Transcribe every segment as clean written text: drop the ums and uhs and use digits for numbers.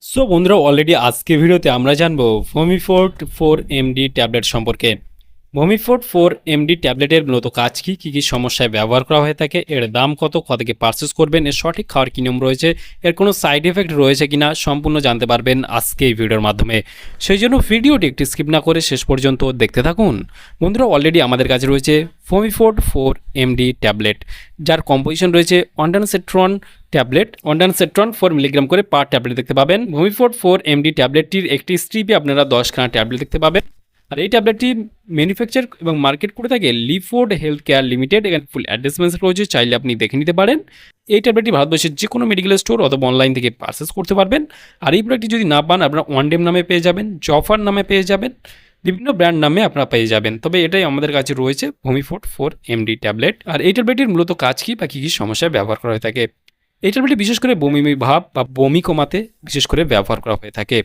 So বন্ধুরা already আজকে ভিডিওতে আমরা জানবো ভমিফোর্ট 4MD ট্যাবলেট সম্পর্কে। ভমিফোর্ট 4MD ট্যাবলেটের মূলত কাজ কী কী সমস্যায় ব্যবহার করা হয়ে থাকে, এর দাম কত, থেকে পারচেস করবেন, এর সঠিক খাওয়ার কী নিয়ম রয়েছে, এর কোনো সাইড এফেক্ট রয়েছে কিনা সম্পূর্ণ জানতে পারবেন আজকে এই ভিডিওর মাধ্যমে। সেই জন্য ভিডিওটি একটি স্কিপ না করে শেষ পর্যন্ত দেখতে থাকুন। বন্ধুরা অলরেডি আমাদের কাছে রয়েছে ভমিফোর্ট 4MD ট্যাবলেট, যার কম্পোজিশন রয়েছে অন্ডানসেট্রন ট্যাবলেট, অন্ডানসেট্রন 4 মিলিগ্রাম করে পার ট্যাবলেট দেখতে পাবেন। ভমিফোর্ট 4MD ট্যাবলেটটির একটি স্ট্রিপে আপনারা 10খানা ট্যাবলেট দেখতে পাবেন। আর এই ট্যাবলেটটি ম্যানুফ্যাকচার এবং মার্কেট করে থাকে লিফোর্ড হেলথ কেয়ার লিমিটেড। এখানে ফুল অ্যাড্রেস মেনশন রয়েছে, চাইলে আপনি দেখে নিতে পারেন। এই ট্যাবলেটটি ভারতবর্ষের যে কোনো মেডিকেল স্টোর অথবা অনলাইন থেকে পারচেস করতে পারবেন। আর এই প্রোডাক্টটি যদি না পান, আপনারা ওয়ানডেম নামে পেয়ে যাবেন, জফার নামে পেয়ে যাবেন, বিভিন্ন ব্র্যান্ড নামে আপনারা পেয়ে যাবেন। তবে এটাই আমাদের কাছে রয়েছে ভমিফোর্ট 4MD ট্যাবলেট। আর এই ট্যাবলেটটির মূলত কাজ কী বা কী সমস্যায় ব্যবহার করা হয়ে থাকে। এই ট্যাবলেটটি বিশেষ করে বমি ভাব বা বমি কমাতে বিশেষ করে ব্যবহার করা হয়ে থাকে।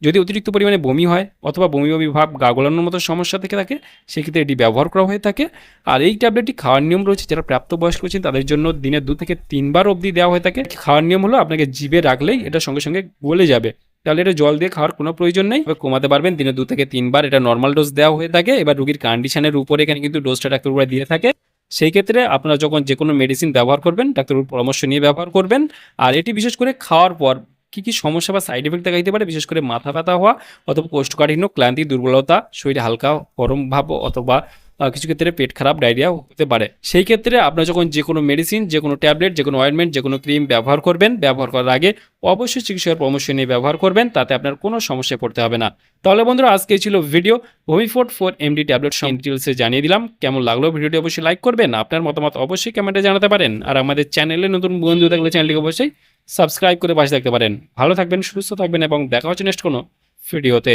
যদি অতিরিক্ত পরিমাণে বমি হয় অথবা বমি বমি ভাব গা গোলানোর মতো সমস্যা থেকে থাকে, সেক্ষেত্রে এটি ব্যবহার করা হয়ে থাকে। আর এই ট্যাবলেটটি খাওয়ার নিয়ম রয়েছে, যারা প্রাপ্তবয়স্ক রয়েছেন তাদের জন্য দিনে 2 থেকে 3 বার অবধি দেওয়া হয়ে থাকে। খাওয়ার নিয়ম হলো আপনাকে জিভে রাখলেই এটা সঙ্গে সঙ্গে গলে যাবে, তাহলে এটা জল দিয়ে খাওয়ার কোনো প্রয়োজন নেই। কমাতে পারবেন দিনে 2 থেকে 3 বার। এটা নর্মাল ডোজ দেওয়া হয়ে থাকে। এবার রোগীর কন্ডিশনের উপরে এখানে কিন্তু ডোজটা ডাক্তারবাবুরা দিয়ে থাকে। সেই ক্ষেত্রে আপনারা যখন যে কোনো মেডিসিন ব্যবহার করবেন, ডাক্তারবাবুর পরামর্শ নিয়ে ব্যবহার করবেন। আর এটি বিশেষ করে খাওয়ার পর কী সমস্যা বা সাইড এফেক্ট দেখা দিতে পারে, বিশেষ করে মাথা ব্যথা হওয়া অথবা কোষ্ঠকাঠিন্য, ক্লান্তি, দুর্বলতা, শরীরে হালকা গরম ভাব অথবা কিছু ক্ষেত্রে পেট খারাপ, ডায়রিয়া হতে পারে। সেই ক্ষেত্রে আপনারা যখন যে কোনো মেডিসিন, যে কোনো ট্যাবলেট, যে কোনো অয়েন্টমেন্ট, যে কোনো ক্রিম ব্যবহার করবেন, ব্যবহার করার আগে অবশ্যই চিকিৎসকের পরামর্শ নিয়ে ব্যবহার করবেন, তাতে আপনার কোনো সমস্যায় পড়তে হবে না। তাহলে বন্ধুরা আজকে ছিল ভিডিও ভমিফোর্ট 4MD ট্যাবলেট ডিটেলসে জানিয়ে দিলাম। কেমন লাগলো ভিডিওটি অবশ্যই লাইক করবেন, আপনার মতামত অবশ্যই কমেন্টে জানাতে পারেন। আর আমাদের চ্যানেলে নতুন বন্ধু থাকলে চ্যানেলটিকে অবশ্যই সাবস্ক্রাইব করে পাশে থাকতে পারেন। ভালো থাকবেন, সুস্থ থাকবেন এবং দেখা হচ্ছে নেক্সট কোনো ভিডিওতে।